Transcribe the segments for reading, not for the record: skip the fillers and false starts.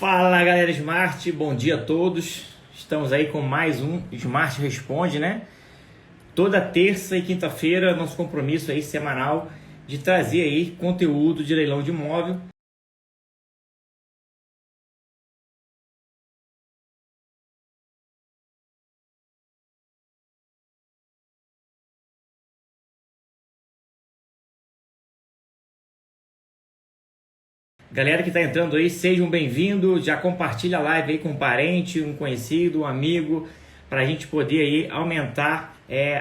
Fala galera Smart, bom dia a todos. Estamos aí com mais um Smart Responde, né? Toda terça e quinta-feira, nosso compromisso aí semanal de trazer aí conteúdo de leilão de imóvel. Galera que está entrando aí, sejam bem-vindos. Já compartilha a live aí com um parente, um conhecido, um amigo, para a gente poder aí aumentar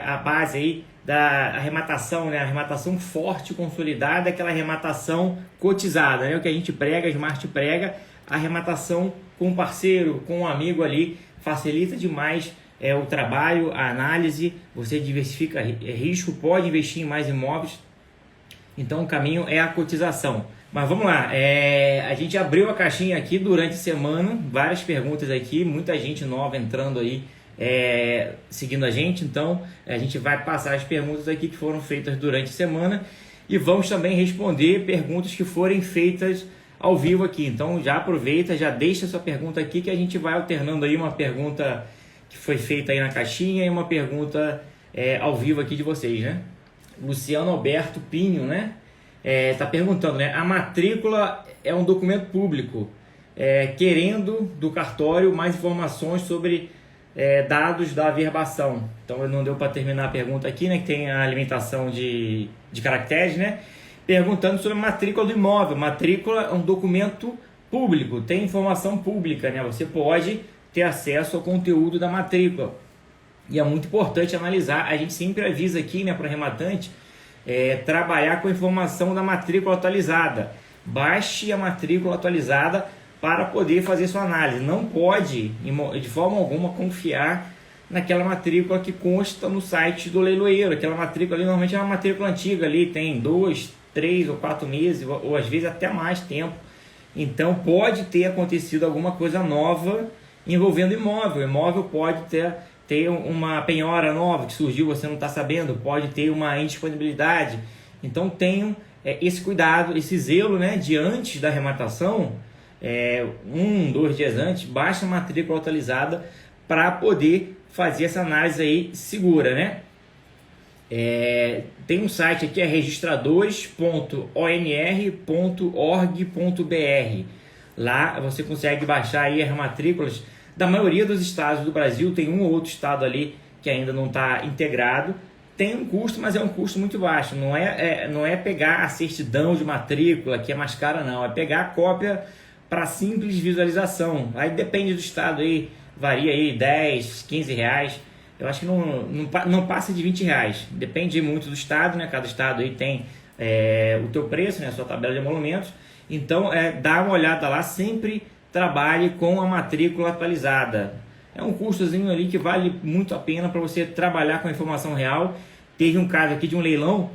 a base aí da arrematação, né? Arrematação forte, consolidada, aquela arrematação cotizada, né? O que a gente prega, a Smart prega, a arrematação com um parceiro, com um amigo ali, facilita demais o trabalho, a análise, você diversifica risco, pode investir em mais imóveis. Então o caminho é a cotização. Mas vamos lá, a gente abriu a caixinha aqui durante a semana, várias perguntas aqui, muita gente nova entrando aí, seguindo a gente. Então a gente vai passar as perguntas aqui que foram feitas durante a semana e vamos também responder perguntas que forem feitas ao vivo aqui. Então já aproveita, já deixa sua pergunta aqui que a gente vai alternando aí uma pergunta que foi feita aí na caixinha e uma pergunta ao vivo aqui de vocês, né? Luciano Alberto Pinho, né? Tá perguntando, né? A matrícula é um documento público, querendo do cartório mais informações sobre dados da averbação. Então não deu para terminar a pergunta aqui, né? Que tem a limitação de caracteres, né? Perguntando sobre a matrícula do imóvel. Matrícula é um documento público, tem informação pública, né? Você pode ter acesso ao conteúdo da matrícula. E é muito importante analisar, a gente sempre avisa aqui, né, para o rematante, trabalhar com a informação da matrícula atualizada. Baixe a matrícula atualizada para poder fazer sua análise. Não pode, de forma alguma, confiar naquela matrícula que consta no site do leiloeiro. Aquela matrícula ali normalmente é uma matrícula antiga, ali tem 2, 3 ou 4 meses, ou às vezes até mais tempo. Então pode ter acontecido alguma coisa nova envolvendo imóvel. O imóvel pode ter uma penhora nova que surgiu, você não está sabendo, pode ter uma indisponibilidade. Então tenham esse cuidado, esse zelo, né, de antes da arrematação, 2 dias antes, baixa a matrícula atualizada para poder fazer essa análise aí segura, né? Tem um site aqui, registradores.onr.org.br. Lá você consegue baixar aí as matrículas da maioria dos estados do Brasil. Tem um ou outro estado ali que ainda não está integrado. Tem um custo, mas é um custo muito baixo. Não é pegar a certidão de matrícula, que é mais cara, não. É pegar a cópia para simples visualização. Aí depende do estado, aí varia aí 10, 15 reais. Eu acho que não passa de 20 reais. Depende muito do estado, né? Cada estado aí tem o teu preço, né? A sua tabela de emolumentos. Então, dá uma olhada lá, sempre trabalhe com a matrícula atualizada. É um custozinho ali que vale muito a pena para você trabalhar com a informação real. Teve um caso aqui de um leilão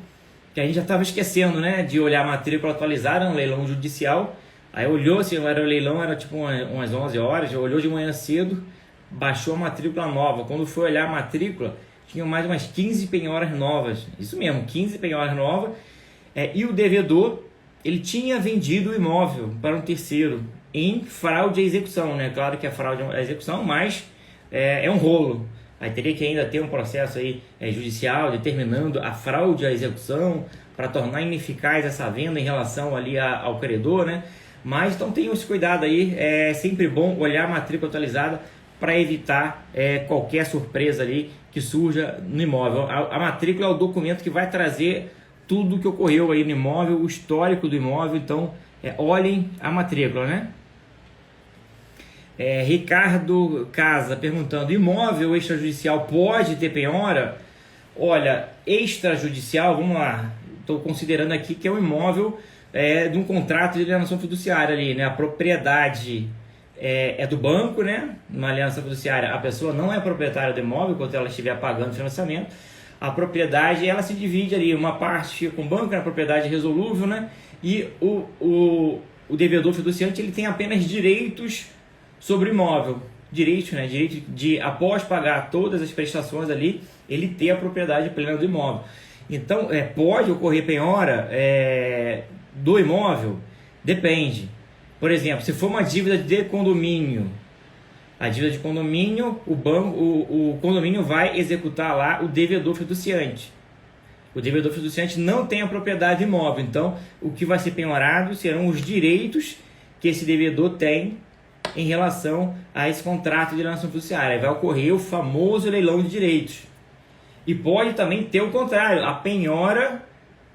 que a gente já estava esquecendo, né, de olhar a matrícula atualizada, um leilão judicial. Aí olhou, se era o leilão, era tipo umas 11 horas, já olhou de manhã cedo, baixou a matrícula nova. Quando foi olhar a matrícula, tinha mais umas 15 penhoras novas. Isso mesmo, 15 penhoras novas. E o devedor, ele tinha vendido o imóvel para um terceiro em fraude à execução, né? Claro que é fraude à execução, mas é um rolo. Aí teria que ainda ter um processo aí judicial determinando a fraude à execução para tornar ineficaz essa venda em relação ali ao credor, né? Mas então tenham esse cuidado aí, é sempre bom olhar a matrícula atualizada para evitar qualquer surpresa ali que surja no imóvel. A matrícula é o documento que vai trazer tudo que ocorreu aí no imóvel, o histórico do imóvel. Então olhem a matrícula, né? Ricardo Casa perguntando: imóvel extrajudicial pode ter penhora? Olha, extrajudicial, vamos lá, estou considerando aqui que é um imóvel de um contrato de alienação fiduciária ali, né? A propriedade é do banco, né? Numa aliança fiduciária, a pessoa não é proprietária do imóvel enquanto ela estiver pagando o financiamento. A propriedade, ela se divide ali, uma parte fica com o banco, na propriedade resolúvel, né? E o devedor fiduciante, ele tem apenas direitos sobre o imóvel, direito de, após pagar todas as prestações ali, ele ter a propriedade plena do imóvel. Então, pode ocorrer penhora do imóvel? Depende. Por exemplo, se for uma dívida de condomínio, a dívida de condomínio, o condomínio vai executar lá o devedor fiduciante. O devedor fiduciante não tem a propriedade imóvel, então o que vai ser penhorado serão os direitos que esse devedor tem em relação a esse contrato de alienação fiduciária. Aí vai ocorrer o famoso leilão de direitos. E pode também ter o contrário, a penhora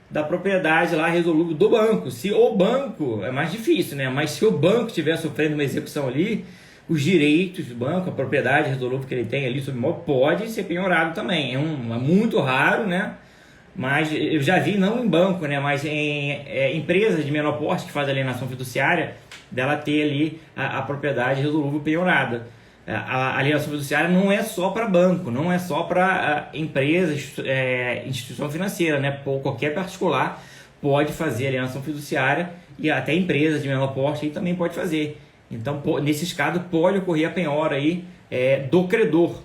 da propriedade lá resolúvel do banco. Se o banco, é mais difícil, né? Mas se o banco estiver sofrendo uma execução ali, os direitos do banco, a propriedade resolúvel que ele tem ali sobre o imóvel, pode ser penhorado também. É muito raro, né? Mas eu já vi, não em banco, né? Mas em empresas de menor porte que fazem alienação fiduciária, dela ter ali a propriedade resolúvel penhorada. A alienação fiduciária não é só para banco, não é só para empresas, instituição financeira, né? Qualquer particular pode fazer alienação fiduciária e até empresas de menor porte aí também pode fazer. Então, nesses casos, pode ocorrer a penhora aí, do credor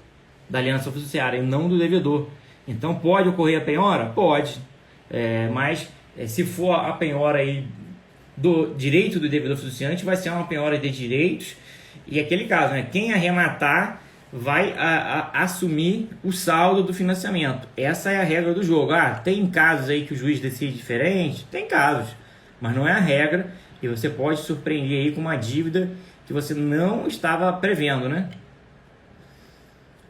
da alienação fiduciária e não do devedor. Então, pode ocorrer a penhora? Pode. Mas se for a penhora aí do direito do devedor fiduciante, vai ser uma penhora de direitos. E aquele caso, né? Quem arrematar vai assumir o saldo do financiamento. Essa é a regra do jogo. Tem casos aí que o juiz decide diferente? Tem casos, mas não é a regra. E você pode surpreender aí com uma dívida que você não estava prevendo, né?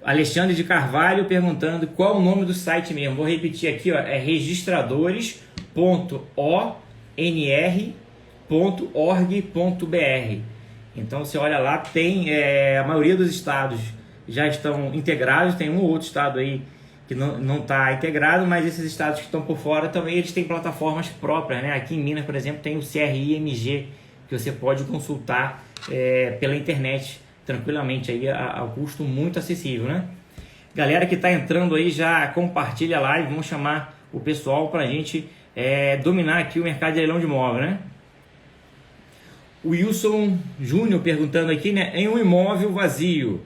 Alexandre de Carvalho perguntando qual o nome do site mesmo. Vou repetir aqui, ó, é registradores.onr.org.br. Então você olha lá, tem a maioria dos estados já estão integrados, tem um ou outro estado aí que não está integrado, mas esses estados que estão por fora também eles têm plataformas próprias, né? Aqui em Minas, por exemplo, tem o CRIMG, que você pode consultar pela internet tranquilamente aí ao custo muito acessível, né? Galera que está entrando aí, já compartilha a live, vamos chamar o pessoal para a gente dominar aqui o mercado de leilão de imóvel, né? O Wilson Júnior perguntando aqui, né? Em um imóvel vazio,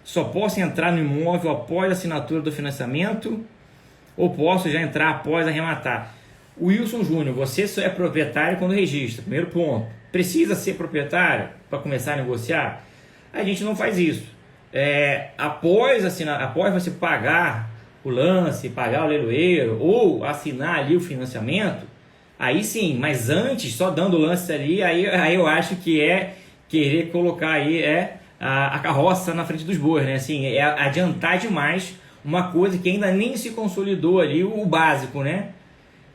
só posso entrar no imóvel após a assinatura do financiamento ou posso já entrar após arrematar? Wilson Júnior, você só é proprietário quando registra, primeiro ponto. Precisa ser proprietário para começar a negociar? A gente não faz isso. Após você pagar o lance, pagar o leiloeiro ou assinar ali o financiamento, aí sim, mas antes, só dando o lance ali, aí eu acho que querer colocar aí a carroça na frente dos bois, né? Assim, adiantar demais uma coisa que ainda nem se consolidou ali, o básico, né?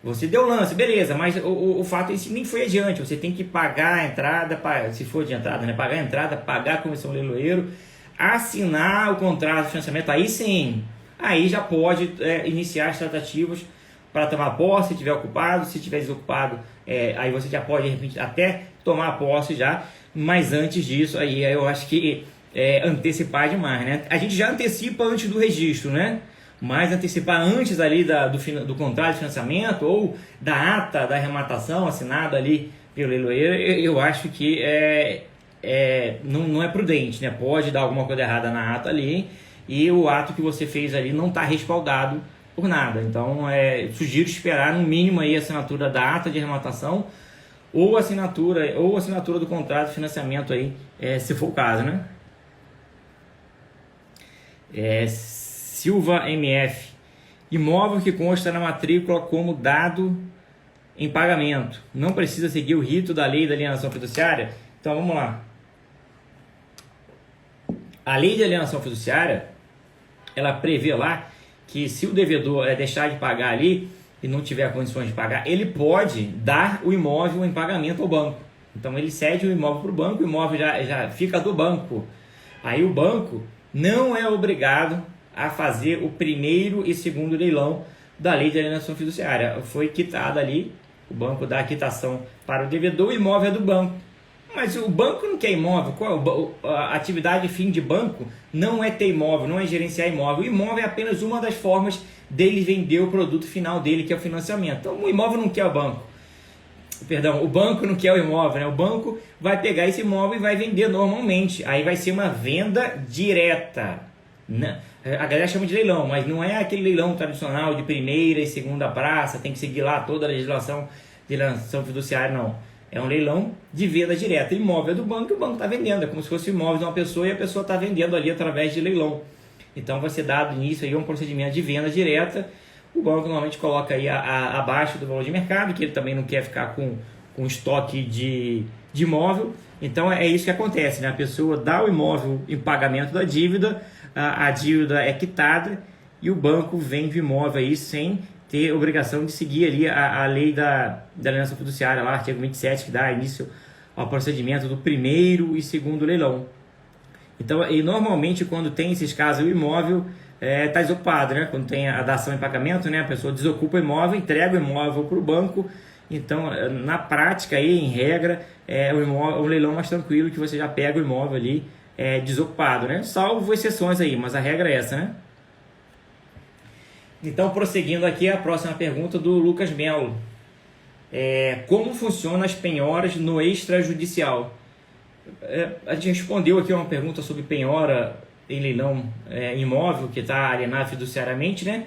Você deu lance, beleza, mas o fato em si nem foi adiante. Você tem que pagar a entrada, se for de entrada, né? Pagar a entrada, pagar a comissão leiloeiro, assinar o contrato de financiamento, aí sim, aí já pode iniciar as tratativas para tomar posse, se estiver ocupado. Se estiver desocupado, aí você já pode, de repente, até tomar posse já, mas antes disso, aí eu acho que antecipar demais, né? A gente já antecipa antes do registro, né? Mas antecipar antes ali do contrato de financiamento ou da ata da arrematação assinada ali pelo leiloeiro, eu acho que não é prudente, né? Pode dar alguma coisa errada na ata ali e o ato que você fez ali não está respaldado por nada. Então, sugiro esperar no mínimo aí a assinatura da ata de arrematação ou assinatura do contrato de financiamento aí, se for o caso, né? Silva MF, imóvel que consta na matrícula como dado em pagamento, não precisa seguir o rito da lei da alienação fiduciária? Então vamos lá. A lei de alienação fiduciária, ela prevê lá que se o devedor deixar de pagar ali e não tiver condições de pagar, ele pode dar o imóvel em pagamento ao banco. Então ele cede o imóvel para o banco, o imóvel já fica do banco. Aí o banco não é obrigado a fazer o primeiro e segundo leilão da lei de alienação fiduciária. Foi quitada ali, o banco dá a quitação para o devedor, o imóvel é do banco. Mas o banco não quer imóvel. A atividade fim de banco não é ter imóvel, não é gerenciar imóvel. O imóvel é apenas uma das formas dele vender o produto final dele, que é o financiamento. Então o imóvel não quer o banco. Perdão, o banco não quer o imóvel, né? O banco vai pegar esse imóvel e vai vender normalmente. Aí vai ser uma venda direta, né? A galera chama de leilão, mas não é aquele leilão tradicional de primeira e segunda praça, tem que seguir lá toda a legislação de alienação fiduciária, não. É um leilão de venda direta. Imóvel é do banco e o banco está vendendo. É como se fosse imóvel de uma pessoa e a pessoa está vendendo ali através de leilão. Então vai ser dado início aí a um procedimento de venda direta. O banco normalmente coloca aí abaixo do valor de mercado, que ele também não quer ficar com estoque de imóvel. Então é isso que acontece, né? A pessoa dá o imóvel em pagamento da dívida, a dívida é quitada e o banco vende o imóvel aí sem ter obrigação de seguir ali a lei da aliança fiduciária, lá, artigo 27, que dá início ao procedimento do primeiro e segundo leilão. Então, e normalmente quando tem esses casos, o imóvel está desocupado, né? Quando tem a dação em pagamento, né? A pessoa desocupa o imóvel, entrega o imóvel para o banco. Então, na prática, aí, em regra, é um leilão mais tranquilo, que você já pega o imóvel ali desocupado, né? Salvo exceções aí, mas a regra é essa, né? Então, prosseguindo aqui, a próxima pergunta do Lucas Melo. Como funcionam as penhoras no extrajudicial? A gente respondeu aqui uma pergunta sobre penhora em leilão imóvel que está alienado fiduciariamente, né?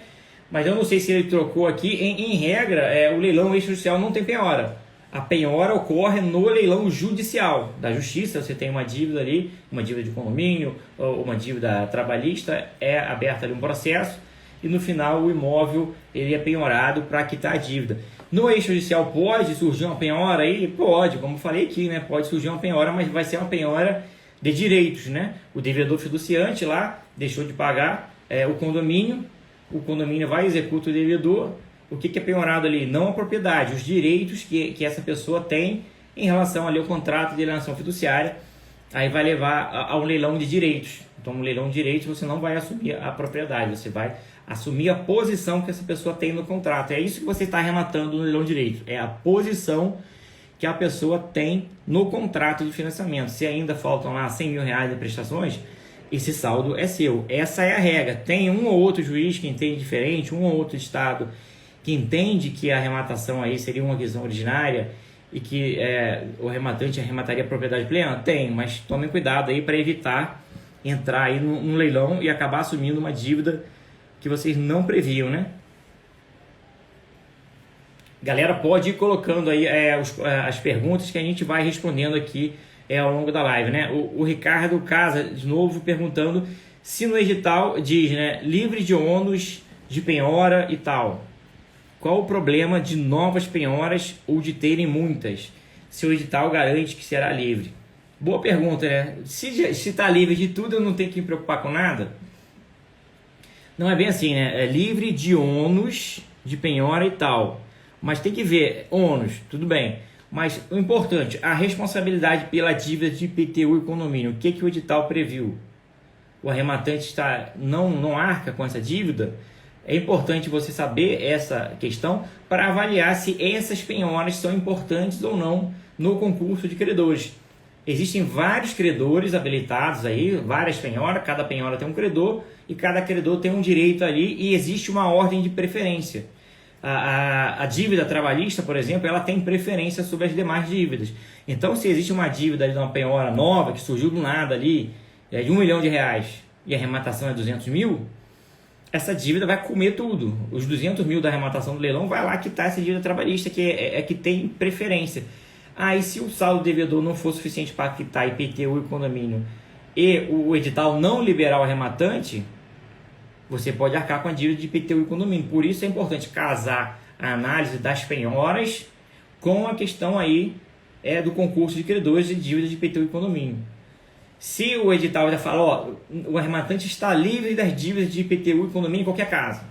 Mas eu não sei se ele trocou aqui. Em regra, o leilão extrajudicial não tem penhora. A penhora ocorre no leilão judicial da justiça. Você tem uma dívida ali, uma dívida de condomínio ou uma dívida trabalhista, é aberta ali um processo e no final o imóvel ele é penhorado para quitar a dívida. No extrajudicial pode surgir uma penhora aí? Pode, como eu falei aqui, né? Pode surgir uma penhora, mas vai ser uma penhora de direitos, né? O devedor fiduciante lá deixou de pagar o condomínio vai executar o devedor. O que é penhorado ali? Não a propriedade, os direitos que essa pessoa tem em relação ali ao contrato de alienação fiduciária. Aí vai levar a um leilão de direitos. Então, um leilão de direitos você não vai assumir a propriedade, você vai assumir a posição que essa pessoa tem no contrato. É isso que você está rematando no leilão de direitos. É a posição que a pessoa tem no contrato de financiamento. Se ainda faltam lá 100 mil reais de prestações, esse saldo é seu. Essa é a regra. Tem um ou outro juiz que entende diferente, um ou outro estado que entende que a arrematação aí seria uma aquisição originária e que o rematante arremataria a propriedade plena? Tem, mas tomem cuidado aí para evitar entrar aí num leilão e acabar assumindo uma dívida que vocês não previam, né? Galera, pode ir colocando aí as perguntas que a gente vai respondendo aqui ao longo da live, né? O Ricardo Casa, de novo, perguntando se no edital diz, né, livre de ônus de penhora e tal. Qual o problema de novas penhoras ou de terem muitas? Se o edital garante que será livre. Boa pergunta, né? Se está livre de tudo, eu não tenho que me preocupar com nada? Não é bem assim, né? É livre de ônus de penhora e tal. Mas tem que ver, ônus, tudo bem. Mas o importante, a responsabilidade pela dívida de IPTU e condomínio. O que o edital previu? O arrematante não arca com essa dívida? É importante você saber essa questão para avaliar se essas penhoras são importantes ou não no concurso de credores. Existem vários credores habilitados aí, várias penhoras, cada penhora tem um credor e cada credor tem um direito ali e existe uma ordem de preferência. A dívida trabalhista, por exemplo, ela tem preferência sobre as demais dívidas. Então, se existe uma dívida de uma penhora nova que surgiu do nada ali, de R$1 milhão e a arrematação é 200 mil, essa dívida vai comer tudo. Os 200 mil da arrematação do leilão vai lá quitar essa dívida trabalhista que tem preferência. E se o saldo devedor não for suficiente para quitar IPTU e condomínio e o edital não liberar o arrematante, você pode arcar com a dívida de IPTU e condomínio. Por isso é importante casar a análise das penhoras com a questão aí do concurso de credores de dívida de IPTU e condomínio. Se o edital já fala, o arrematante está livre das dívidas de IPTU e condomínio em qualquer caso,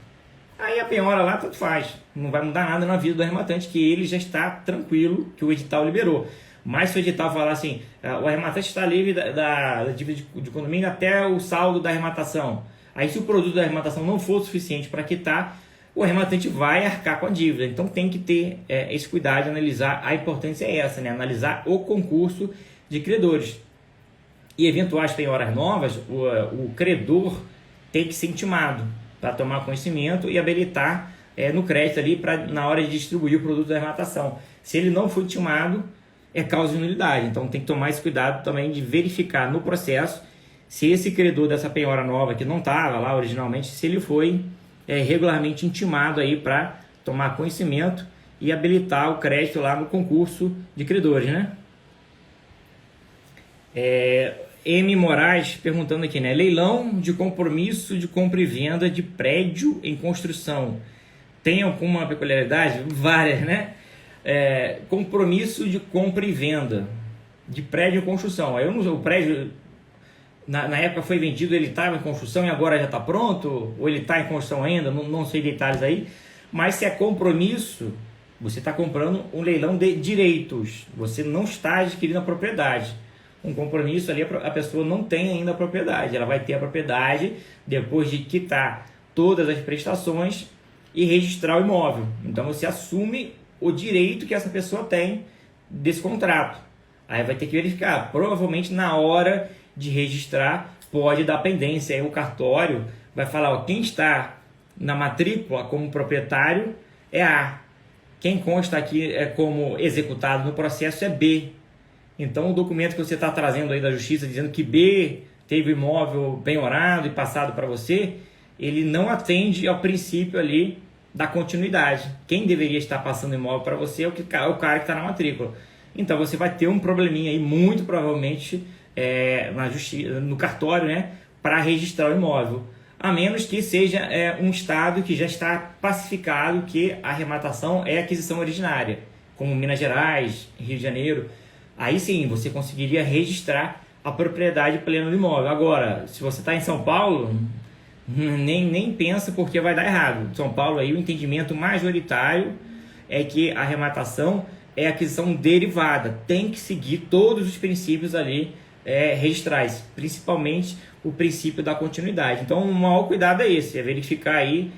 aí a penhora lá tanto faz, não vai mudar nada na vida do arrematante, que ele já está tranquilo que o edital liberou. Mas se o edital falar assim, o arrematante está livre da dívida de condomínio até o saldo da arrematação, aí se o produto da arrematação não for suficiente para quitar, o arrematante vai arcar com a dívida. Então tem que ter esse cuidado de analisar, a importância é essa, né? Analisar o concurso de credores. E eventuais penhoras novas, o credor tem que ser intimado para tomar conhecimento e habilitar no crédito ali na hora de distribuir o produto da arrematação. Se ele não for intimado, é causa de nulidade. Então tem que tomar esse cuidado também de verificar no processo se esse credor dessa penhora nova que não estava lá originalmente, se ele foi regularmente intimado aí para tomar conhecimento e habilitar o crédito lá no concurso de credores, né? M. Moraes perguntando aqui, né? Leilão de compromisso de compra e venda de prédio em construção. Tem alguma peculiaridade? Várias, né? Compromisso de compra e venda de prédio em construção. Aí o prédio, na época foi vendido, ele estava em construção e agora já está pronto? Ou ele está em construção ainda? Não sei detalhes aí. Mas se é compromisso, você está comprando um leilão de direitos. Você não está adquirindo a propriedade. Um compromisso ali, a pessoa não tem ainda a propriedade. Ela vai ter a propriedade depois de quitar todas as prestações e registrar o imóvel. Então você assume o direito que essa pessoa tem desse contrato. Aí vai ter que verificar. Provavelmente na hora de registrar pode dar pendência. Aí o cartório vai falar, ó, quem está na matrícula como proprietário é A. Quem consta aqui como executado no processo é B. Então o documento que você está trazendo aí da justiça dizendo que B teve o imóvel penhorado e passado para você, ele não atende ao princípio ali da continuidade. Quem deveria estar passando o imóvel para você é o cara que está na matrícula. Então você vai ter um probleminha aí, muito provavelmente, na justiça, no cartório, né, para registrar o imóvel. A menos que seja um estado que já está pacificado que a arrematação é aquisição originária, como Minas Gerais, Rio de Janeiro. Aí sim, você conseguiria registrar a propriedade plena do imóvel. Agora, se você está em São Paulo, nem pensa, porque vai dar errado. São Paulo, aí, o entendimento majoritário é que a arrematação é aquisição derivada. Tem que seguir todos os princípios ali registrais, principalmente o princípio da continuidade. Então, o maior cuidado é esse, é verificar aí,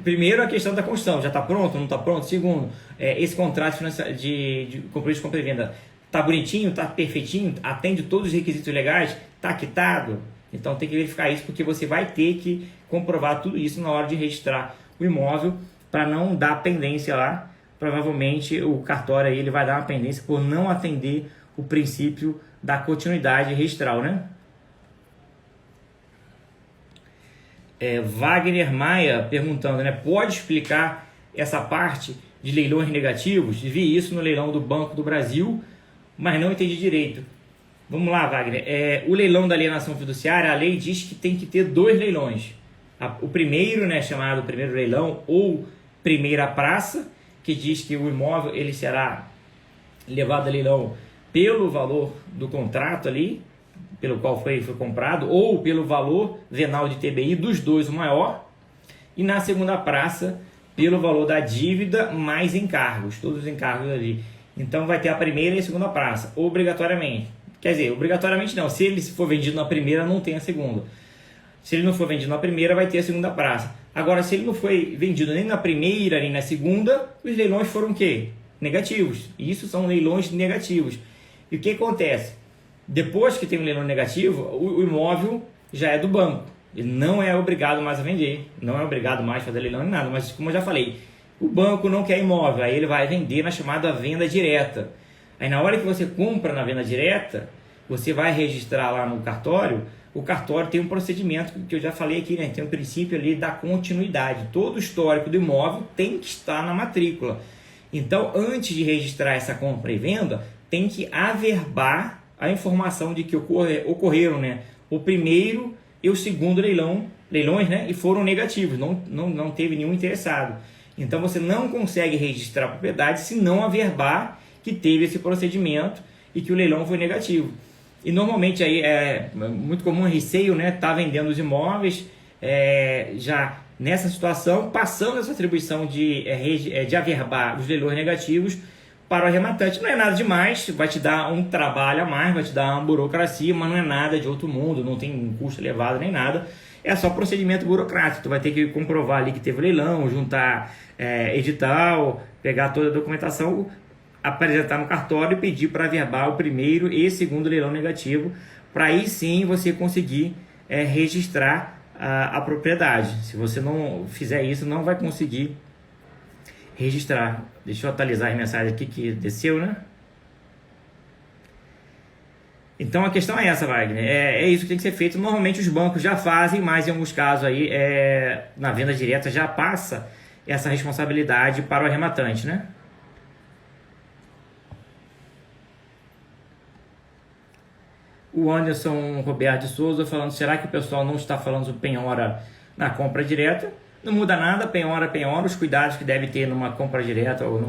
primeiro, a questão da construção. Já está pronto, não está pronto? Segundo, esse contrato de compromisso de compra e venda está bonitinho, está perfeitinho, atende todos os requisitos legais, está quitado? Então tem que verificar isso, porque você vai ter que comprovar tudo isso na hora de registrar o imóvel, para não dar pendência lá. Provavelmente o cartório aí, ele vai dar uma pendência por não atender o princípio da continuidade registral, né? Wagner Maia perguntando, né? Pode explicar essa parte de leilões negativos? Vi isso no leilão do Banco do Brasil, mas não entendi direito. Vamos lá, Wagner. O leilão da alienação fiduciária, a lei diz que tem que ter 2 leilões. O primeiro, né, chamado primeiro leilão ou primeira praça, que diz que o imóvel ele será levado a leilão pelo valor do contrato ali, pelo qual foi comprado, ou pelo valor venal de TBI, dos dois o maior. E na segunda praça, pelo valor da dívida mais encargos, todos os encargos ali. Então vai ter a primeira e a segunda praça, obrigatoriamente. Quer dizer, obrigatoriamente não, se ele for vendido na primeira, não tem a segunda. Se ele não for vendido na primeira, vai ter a segunda praça. Agora, se ele não foi vendido nem na primeira, nem na segunda, os leilões foram o quê? Negativos. E isso são leilões negativos. E o que acontece? Depois que tem um leilão negativo, o imóvel já é do banco. Ele não é obrigado mais a vender, não é obrigado mais a fazer leilão nem nada. Mas, como eu já falei, o banco não quer imóvel, aí ele vai vender na chamada venda direta. Aí na hora que você compra na venda direta, você vai registrar lá no cartório. O cartório tem um procedimento que eu já falei aqui, né? Tem um princípio ali da continuidade. Todo o histórico do imóvel tem que estar na matrícula. Então, antes de registrar essa compra e venda, tem que averbar a informação de que ocorreram, né, o primeiro e o segundo leilões, né, e foram negativos, não teve nenhum interessado. Então você não consegue registrar a propriedade se não averbar que teve esse procedimento e que o leilão foi negativo. E normalmente aí é muito comum o receio, né, tá vendendo os imóveis já nessa situação, passando essa atribuição de averbar os leilões negativos para o arrematante. Não é nada demais, vai te dar um trabalho a mais, vai te dar uma burocracia, mas não é nada de outro mundo, não tem um custo elevado nem nada. É só procedimento burocrático. Tu vai ter que comprovar ali que teve leilão, juntar edital, pegar toda a documentação, apresentar no cartório e pedir para averbar o primeiro e segundo leilão negativo, para aí sim você conseguir registrar a propriedade. Se você não fizer isso, não vai conseguir registrar. Deixa eu atualizar a mensagem aqui que desceu, né? Então a questão é essa, Wagner. É isso que tem que ser feito. Normalmente os bancos já fazem, mas em alguns casos aí, na venda direta já passa essa responsabilidade para o arrematante, né? O Anderson Roberto de Souza falando, será que o pessoal não está falando sobre penhora na compra direta? Não muda nada, penhora, os cuidados que deve ter numa compra direta ou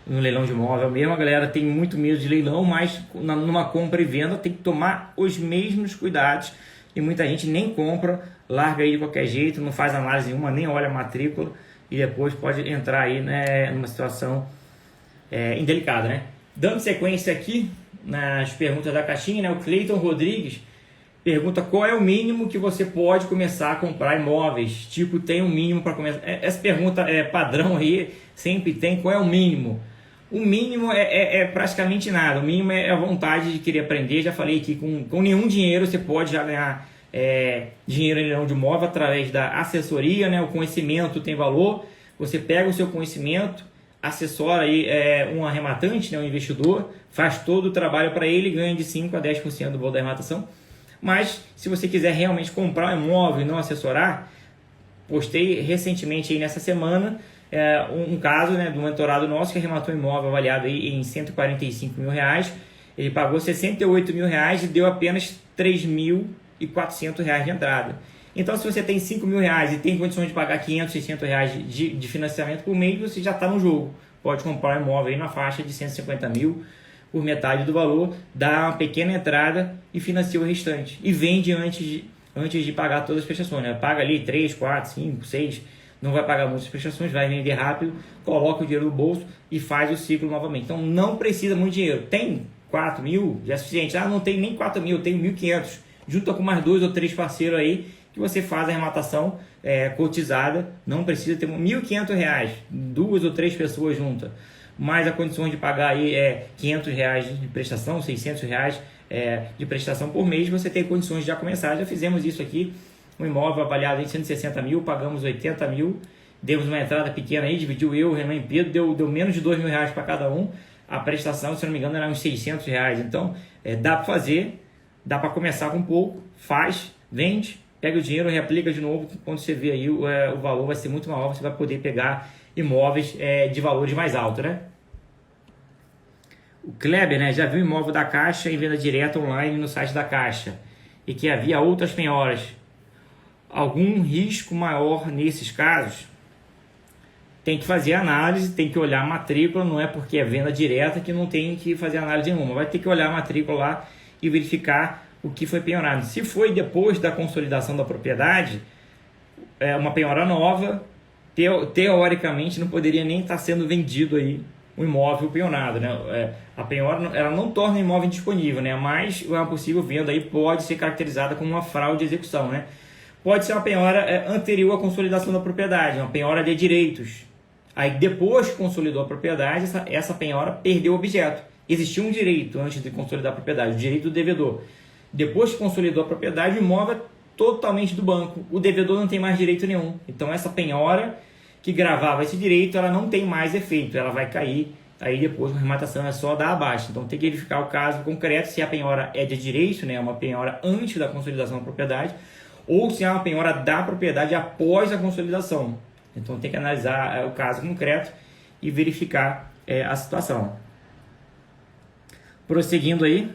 num leilão de imóvel mesmo. A galera tem muito medo de leilão, mas numa compra e venda tem que tomar os mesmos cuidados. E muita gente nem compra, larga aí de qualquer jeito, não faz análise nenhuma, nem olha a matrícula e depois pode entrar aí, né, numa situação indelicada, né? Dando sequência aqui nas perguntas da caixinha, né, o Cleiton Rodrigues pergunta qual é o mínimo que você pode começar a comprar imóveis. Tipo, tem um mínimo para começar. Essa pergunta é padrão aí, sempre tem. Qual é o mínimo? O mínimo é praticamente nada. O mínimo é a vontade de querer aprender. Já falei que com nenhum dinheiro você pode já ganhar dinheiro em leilão de imóvel através da assessoria, né? O conhecimento tem valor. Você pega o seu conhecimento, assessora aí um arrematante, né? Um investidor, faz todo o trabalho para ele e ganha de 5 a 10% do valor da arrematação. Mas se você quiser realmente comprar um imóvel e não assessorar, postei recentemente aí nessa semana um caso, né, de um mentorado nosso que arrematou um imóvel avaliado aí em R$145 mil. Ele pagou R$68 mil e deu apenas R$3.400 de entrada. Então, se você tem R$5 mil e tem condições de pagar R$500, R$600 de financiamento por mês, você já está no jogo. Pode comprar um imóvel aí na faixa de 150 mil por metade do valor, dá uma pequena entrada e financia o restante. E vende antes de pagar todas as prestações, né? Paga ali 3, 4, 5, 6, não vai pagar muitas prestações, vai vender rápido, coloca o dinheiro no bolso e faz o ciclo novamente. Então não precisa muito dinheiro. Tem 4 mil, já é suficiente. Não tem nem 4 mil, tem 1.500. Junta com mais 2 ou 3 parceiros aí que você faz a arrematação cotizada. Não precisa ter R$1.500, 2 ou 3 pessoas juntas. Mais a condição de pagar aí R$500 de prestação, R$600 de prestação por mês, você tem condições de já começar. Já fizemos isso aqui, um imóvel avaliado em 160 mil, pagamos 80 mil, demos uma entrada pequena aí, dividiu eu, Renan e Pedro, deu menos de R$2 mil para cada um. A prestação, se não me engano, era uns R$600. Então, dá para fazer, dá para começar com pouco, faz, vende, pega o dinheiro, reaplica de novo. Quando você vê aí, o valor vai ser muito maior, você vai poder pegar imóveis de valores mais altos, né? O Kleber, né, já viu imóvel da Caixa em venda direta online no site da Caixa e que havia outras penhoras. Algum risco maior nesses casos? Tem que fazer análise, tem que olhar a matrícula, não é porque é venda direta que não tem que fazer análise nenhuma. Vai ter que olhar a matrícula lá e verificar o que foi penhorado. Se foi depois da consolidação da propriedade, uma penhora nova, teoricamente não poderia nem estar sendo vendido aí um imóvel penhorado, né? A penhora ela não torna o imóvel indisponível, né? Mas uma possível venda aí pode ser caracterizada como uma fraude de execução, né? Pode ser uma penhora anterior à consolidação da propriedade, uma penhora de direitos. Aí depois que consolidou a propriedade, essa penhora perdeu o objeto. Existia um direito antes de consolidar a propriedade, o direito do devedor. Depois que consolidou a propriedade, o imóvel é totalmente do banco. O devedor não tem mais direito nenhum. Então essa penhora que gravava esse direito, ela não tem mais efeito, ela vai cair. Aí depois a arrematação é só dar abaixo. Então tem que verificar o caso concreto, se a penhora é de direito, né, uma penhora antes da consolidação da propriedade, ou se é uma penhora da propriedade após a consolidação. Então tem que analisar o caso concreto e verificar a situação. Prosseguindo aí,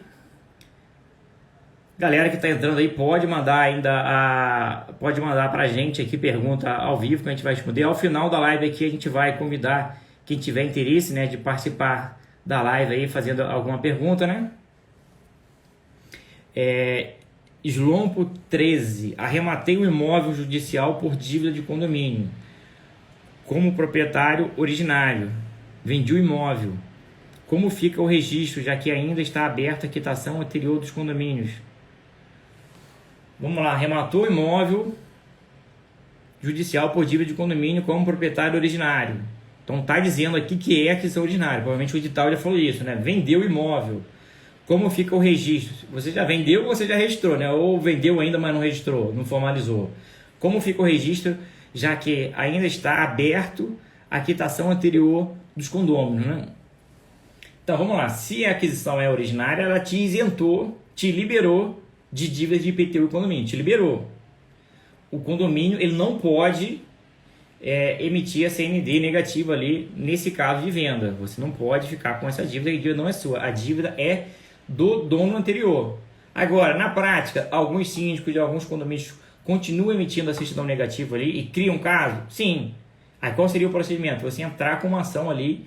galera que está entrando aí pode mandar pode mandar para a gente aqui pergunta ao vivo que a gente vai responder. Ao final da live aqui a gente vai convidar quem tiver interesse, né, de participar da live aí fazendo alguma pergunta, né? Slompo 13, arrematei o imóvel judicial por dívida de condomínio como proprietário originário, vendi o imóvel. Como fica o registro, já que ainda está aberta a quitação anterior dos condomínios? Vamos lá, arrematou o imóvel judicial por dívida de condomínio como proprietário originário. Então está dizendo aqui que é aquisição originária. Provavelmente o edital já falou isso, né? Vendeu o imóvel. Como fica o registro? Você já vendeu ou você já registrou, né? Ou vendeu ainda, mas não registrou, não formalizou. Como fica o registro, já que ainda está aberto a quitação anterior dos condôminos, né? Então vamos lá, se a aquisição é originária, ela te isentou, te liberou de dívidas de IPTU e condomínio, te liberou. O condomínio ele não pode emitir a CND negativa ali nesse caso de venda. Você não pode ficar com essa dívida, a dívida não é sua, a dívida é do dono anterior. Agora, na prática, alguns síndicos de alguns condomínios continuam emitindo a certidão negativa ali e criam um caso? Sim. Aí qual seria o procedimento? Você entrar com uma ação ali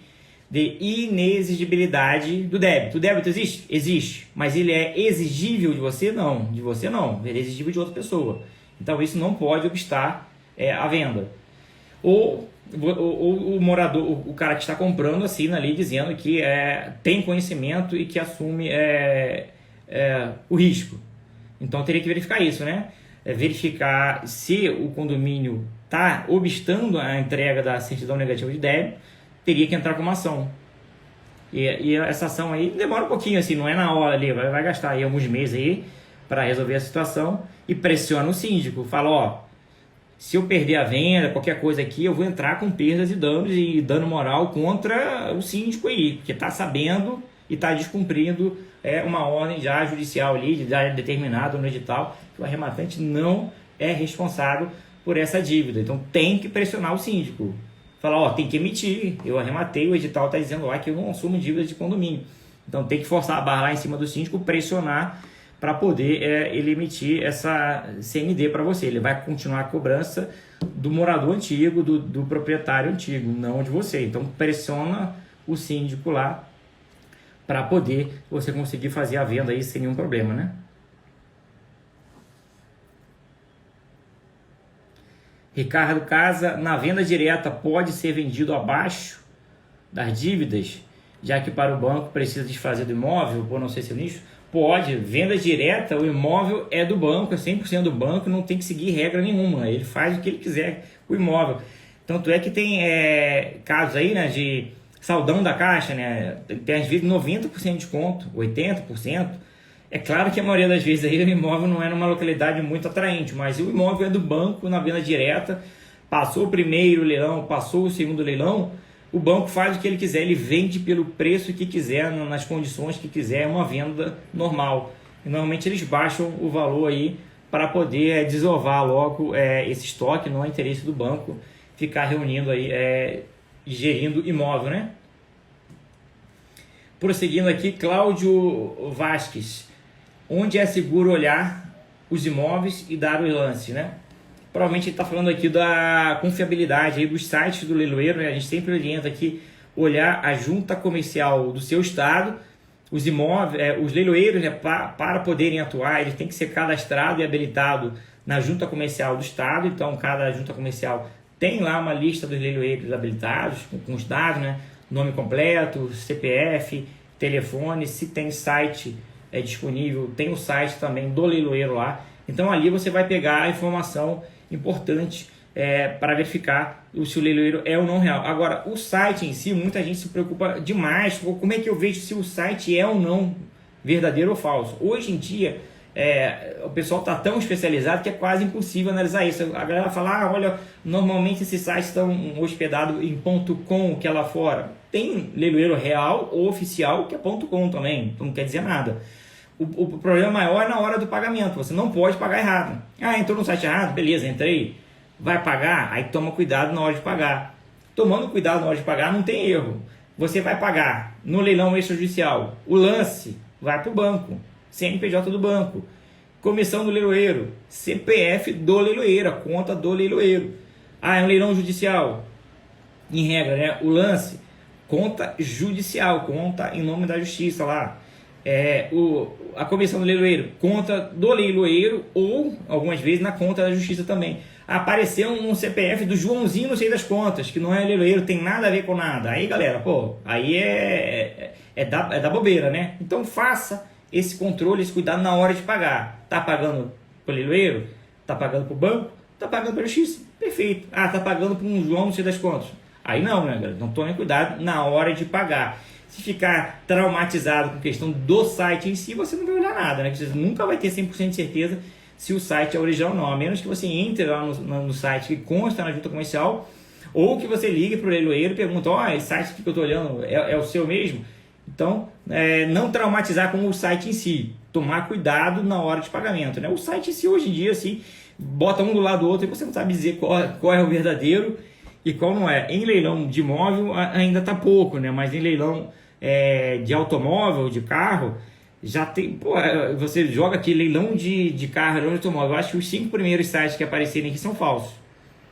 de inexigibilidade do débito. O débito existe? Existe. Mas ele é exigível de você? Não. De você não. Ele é exigível de outra pessoa. Então isso não pode obstar a venda. Ou o morador, o cara que está comprando, assina ali dizendo que tem conhecimento e que assume o risco. Então teria que verificar isso, né? Verificar se o condomínio está obstando a entrega da certidão negativa de débito, teria que entrar com uma ação. E essa ação aí demora um pouquinho, assim, não é na hora ali, vai gastar aí alguns meses aí para resolver a situação e pressiona o síndico, fala, ó, se eu perder a venda, qualquer coisa aqui, eu vou entrar com perdas e danos e dano moral contra o síndico aí, que está sabendo e está descumprindo uma ordem já judicial ali, já determinada no edital, que o arrematante não é responsável por essa dívida. Então tem que pressionar o síndico. Falar, ó, tem que emitir, eu arrematei, o edital está dizendo lá que eu não assumo dívida de condomínio. Então tem que forçar a barra lá em cima do síndico, pressionar para poder ele emitir essa CND para você. Ele vai continuar a cobrança do morador antigo, do proprietário antigo, não de você. Então pressiona o síndico lá para poder você conseguir fazer a venda aí sem nenhum problema, né? Ricardo Casa, na venda direta pode ser vendido abaixo das dívidas, já que para o banco precisa desfazer do imóvel, por não ser seu nicho? Pode, venda direta, o imóvel é do banco, é 100% do banco, não tem que seguir regra nenhuma, ele faz o que ele quiser com o imóvel. Tanto é que tem casos aí, né, de saldão da Caixa, né, tem às vezes 90% de desconto, 80%. É claro que a maioria das vezes aí o imóvel não é numa localidade muito atraente, mas o imóvel é do banco na venda direta, passou o primeiro leilão, passou o segundo leilão, o banco faz o que ele quiser, ele vende pelo preço que quiser, nas condições que quiser, é uma venda normal. E normalmente eles baixam o valor aí para poder desovar logo esse estoque, não é interesse do banco ficar reunindo aí, gerindo imóvel, né? Prosseguindo aqui, Cláudio Vasques. Onde é seguro olhar os imóveis e dar os lances, né? Provavelmente ele está falando aqui da confiabilidade aí dos sites do leiloeiro, né? A gente sempre orienta aqui olhar a junta comercial do seu estado, os imóveis, os leiloeiros, né? Para poderem atuar, eles têm que ser cadastrado e habilitado na junta comercial do estado. Então, cada junta comercial tem lá uma lista dos leiloeiros habilitados com os dados, né? Nome completo, CPF, telefone, se tem site disponível, tem o site também do leiloeiro lá. Então ali você vai pegar a informação importante para verificar se o leiloeiro é ou não real. Agora, o site em si, muita gente se preocupa demais com como é que eu vejo se o site é ou não verdadeiro ou falso. Hoje em dia, o pessoal está tão especializado que é quase impossível analisar isso. A galera fala, olha, normalmente esses sites estão hospedados em .com, que é lá fora. Tem leiloeiro real ou oficial que é .com também, então não quer dizer nada. O problema maior é na hora do pagamento, você não pode pagar errado. Entrou no site errado, beleza, entrei, vai pagar, aí toma cuidado na hora de pagar. Tomando cuidado na hora de pagar não tem erro. Você vai pagar no leilão extrajudicial, o lance vai para o banco, CNPJ do banco, comissão do leiloeiro, CPF do leiloeiro, a conta do leiloeiro. É um leilão judicial, em regra, né? O lance, conta judicial, conta em nome da justiça lá. A comissão do leiloeiro, conta do leiloeiro ou algumas vezes na conta da justiça também. Apareceu um CPF do Joãozinho, não sei das contas, que não é leiloeiro, tem nada a ver com nada. Aí galera, aí é da bobeira, né? Então faça esse controle, esse cuidado na hora de pagar. Tá pagando pro leiloeiro? Tá pagando pro banco? Tá pagando pra justiça? Perfeito. Tá pagando para um João, não sei das contas. Aí não, né, galera? Então tome cuidado na hora de pagar. Se ficar traumatizado com a questão do site em si, você não vai olhar nada, né? Você nunca vai ter 100% de certeza se o site é original ou não, a menos que você entre lá no site que consta na junta comercial, ou que você ligue para o leiloeiro e pergunte, esse site que eu estou olhando é o seu mesmo? Então, não traumatizar com o site em si, tomar cuidado na hora de pagamento, né? O site em si, hoje em dia, assim, bota um do lado do outro e você não sabe dizer qual é o verdadeiro e qual não é. Em leilão de imóvel ainda está pouco, né? Mas em leilão de automóvel, de carro, já tem, pô, você joga aqui leilão de carro, leilão de automóvel. Eu acho que os 5 primeiros sites que aparecerem aqui são falsos.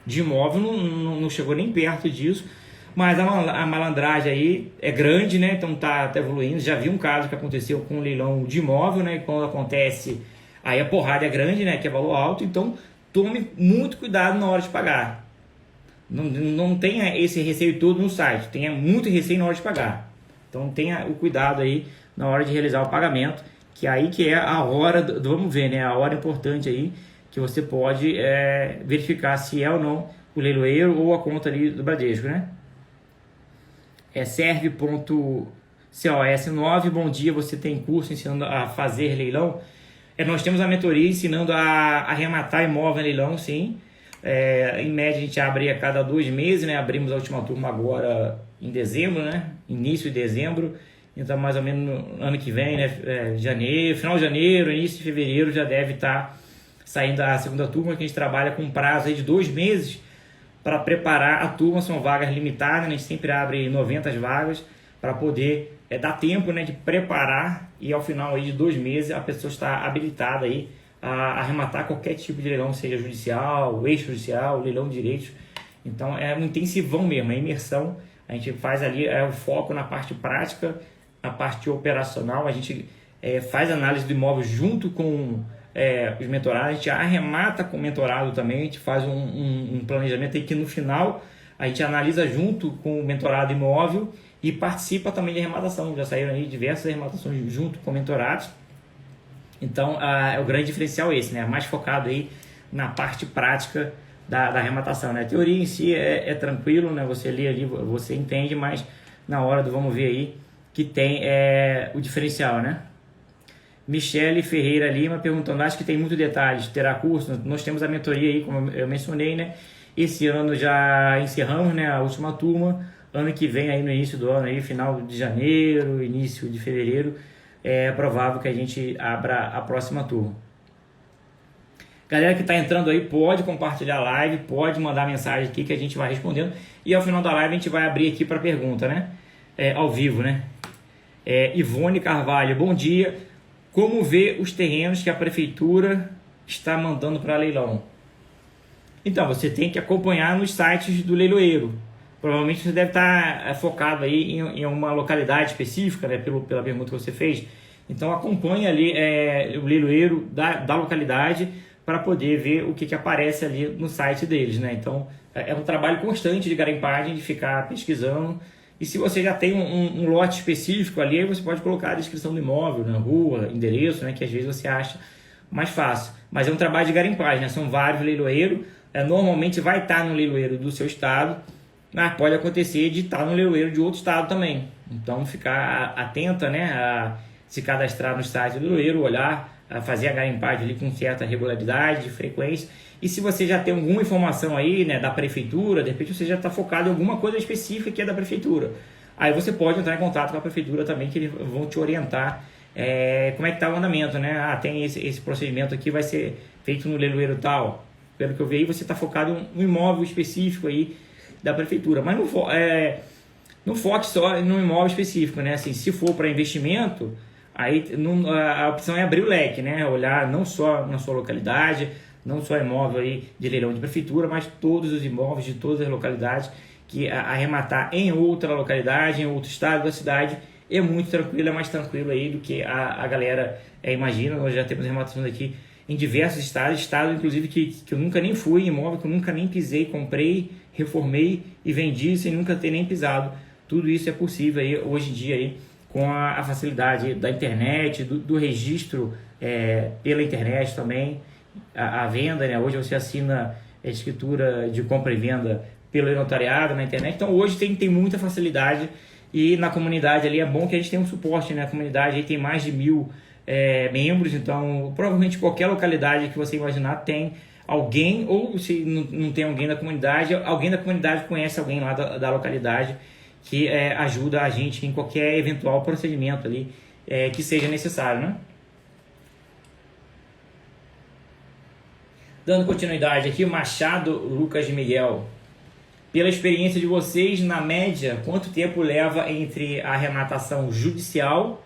De imóvel não chegou nem perto disso. Mas a malandragem aí é grande, né? Então tá evoluindo. Já vi um caso que aconteceu com um leilão de imóvel, né? Quando acontece, aí a porrada é grande, né? Que é valor alto. Então tome muito cuidado na hora de pagar. Não tenha esse receio todo no site. Tenha muito receio na hora de pagar. Então tenha o cuidado aí na hora de realizar o pagamento. Que aí que é a hora, vamos ver, né? A hora importante aí que você pode verificar se é ou não o leiloeiro ou a conta ali do Bradesco, né? Serve.cos9, bom dia, você tem curso ensinando a fazer leilão? Nós temos a mentoria ensinando a arrematar imóvel em leilão, sim. Em média a gente abre a cada 2 meses, né? Abrimos a última turma agora em dezembro, né? Início de dezembro, então mais ou menos no ano que vem, né? Janeiro, final de janeiro, início de fevereiro já deve estar saindo a segunda turma, que a gente trabalha com um prazo aí de 2 meses para preparar a turma. São vagas limitadas, né? A gente sempre abre 90 vagas para poder dar tempo, né, de preparar, e ao final aí de 2 meses a pessoa está habilitada aí a arrematar qualquer tipo de leilão, seja judicial, extrajudicial, leilão de direitos. Então é um intensivão mesmo, é imersão. A gente faz ali o foco na parte prática, na parte operacional. A gente faz análise do imóvel junto com os mentorados, a gente arremata com o mentorado também, a gente faz um planejamento aí que no final a gente analisa junto com o mentorado imóvel e participa também de arrematação. Já saíram aí diversas arrematações junto com mentorados. Então o grande diferencial é esse, né? Mais focado aí na parte prática da arrematação, né? A teoria em si é tranquilo, né? Você lê ali, você entende, mas na hora do vamos ver aí que tem o diferencial, né? Michele Ferreira Lima perguntando, acho que tem muitos detalhes, terá curso? Nós temos a mentoria aí, como eu mencionei, né? Esse ano já encerramos, né, a última turma. Ano que vem, aí no início do ano, aí, final de janeiro, início de fevereiro, é provável que a gente abra a próxima turma. Galera que está entrando aí, pode compartilhar a live, pode mandar mensagem aqui que a gente vai respondendo. E ao final da live a gente vai abrir aqui para pergunta, né? Ao vivo, né? Ivone Carvalho, bom dia. Como ver os terrenos que a prefeitura está mandando para leilão? Então, você tem que acompanhar nos sites do leiloeiro. Provavelmente você deve estar focado aí em uma localidade específica, né, pela pergunta que você fez. Então, acompanhe ali o leiloeiro da localidade para poder ver o que aparece ali no site deles, né? Então, é um trabalho constante de garimpagem, de ficar pesquisando. E se você já tem um lote específico ali, você pode colocar a descrição do imóvel, na rua, endereço, né, que às vezes você acha mais fácil. Mas é um trabalho de garimpagem, né? São vários leiloeiros. Normalmente vai estar no leiloeiro do seu estado, mas pode acontecer de estar no leiloeiro de outro estado também. Então ficar atenta, né, a se cadastrar no site do leiloeiro, olhar, a fazer a garimpagem ali com certa regularidade, frequência. E se você já tem alguma informação aí, né, da prefeitura, de repente você já está focado em alguma coisa específica que é da prefeitura. Aí você pode entrar em contato com a prefeitura também, que eles vão te orientar como é que está o andamento, né? Tem esse procedimento aqui, vai ser feito no leiloeiro tal. Pelo que eu vi aí, você está focado em um imóvel específico aí da prefeitura. Mas não foque só no imóvel específico, né? Assim, se for para investimento, aí a opção é abrir o leque, né? Olhar não só na sua localidade, não só imóvel aí de leilão de prefeitura, mas todos os imóveis de todas as localidades, que arrematar em outra localidade, em outro estado da cidade, é muito tranquilo, é mais tranquilo aí do que a galera imagina. Nós já temos arrematações aqui em diversos estados, inclusive que eu nunca nem fui, imóvel que eu nunca nem pisei, comprei, reformei e vendi sem nunca ter nem pisado. Tudo isso é possível aí, hoje em dia aí, com a facilidade da internet, do registro pela internet também, a venda, né? Hoje você assina a escritura de compra e venda pelo notariado na internet. Então hoje tem muita facilidade, e na comunidade ali é bom que a gente tenha um suporte, né? A comunidade aí tem mais de 1000 membros, então provavelmente qualquer localidade que você imaginar tem alguém, ou se não tem alguém da comunidade conhece alguém lá da localidade que ajuda a gente em qualquer eventual procedimento ali que seja necessário, né? Dando continuidade aqui, o Machado Lucas Miguel. Pela experiência de vocês, na média, quanto tempo leva entre a arrematação judicial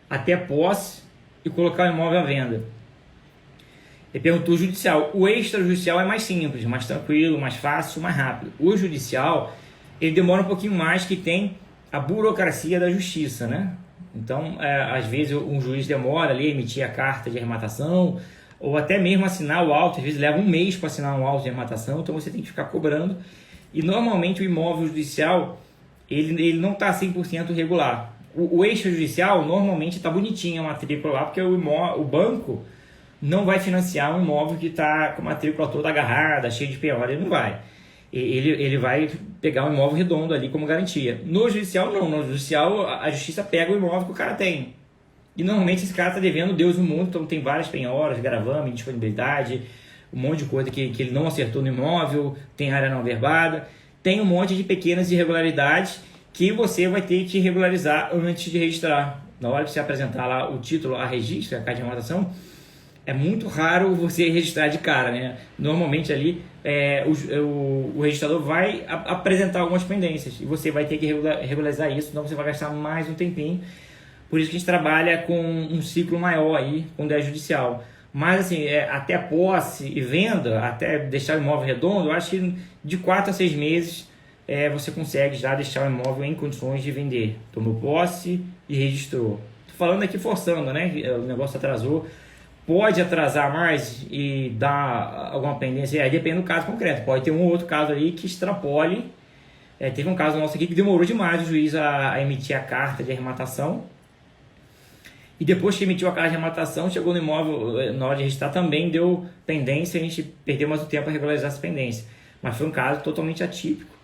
até posse e colocar o imóvel à venda. Ele perguntou o judicial. O extrajudicial é mais simples, mais tranquilo, mais fácil, mais rápido. O judicial, ele demora um pouquinho mais, que tem a burocracia da justiça, né? Então, às vezes um juiz demora ali a emitir a carta de arrematação, ou até mesmo assinar o auto. Às vezes leva um mês para assinar um auto de arrematação, então você tem que ficar cobrando. E normalmente o imóvel judicial, ele não está 100% regular. O extrajudicial normalmente está bonitinho a matrícula lá, porque o banco não vai financiar um imóvel que está com a matrícula toda agarrada, cheia de penhora, ele não vai. Ele vai pegar um imóvel redondo ali como garantia. No judicial, não. No judicial, a justiça pega o imóvel que o cara tem. E normalmente esse cara está devendo Deus no mundo, então tem várias penhoras, gravame, disponibilidade, um monte de coisa que ele não acertou no imóvel, tem área não averbada, tem um monte de pequenas irregularidades que você vai ter que regularizar antes de registrar. Na hora que você apresentar lá o título a registro, a carta de arrematação, é muito raro você registrar de cara, né? Normalmente ali o registrador vai apresentar algumas pendências e você vai ter que regularizar isso, então você vai gastar mais um tempinho. Por isso que a gente trabalha com um ciclo maior aí, quando é judicial. Mas assim, até posse e venda, até deixar o imóvel redondo, eu acho que de 4 a 6 meses você consegue já deixar o imóvel em condições de vender. Tomou posse e registrou. Tô falando aqui forçando, né? O negócio atrasou. Pode atrasar mais e dar alguma pendência, aí depende do caso concreto. Pode ter um ou outro caso aí que extrapole. Teve um caso nosso aqui que demorou demais o juiz a emitir a carta de arrematação. E depois que emitiu a carta de arrematação, chegou no imóvel, na hora de registrar também deu pendência, a gente perdeu mais um tempo para regularizar essa pendência. Mas foi um caso totalmente atípico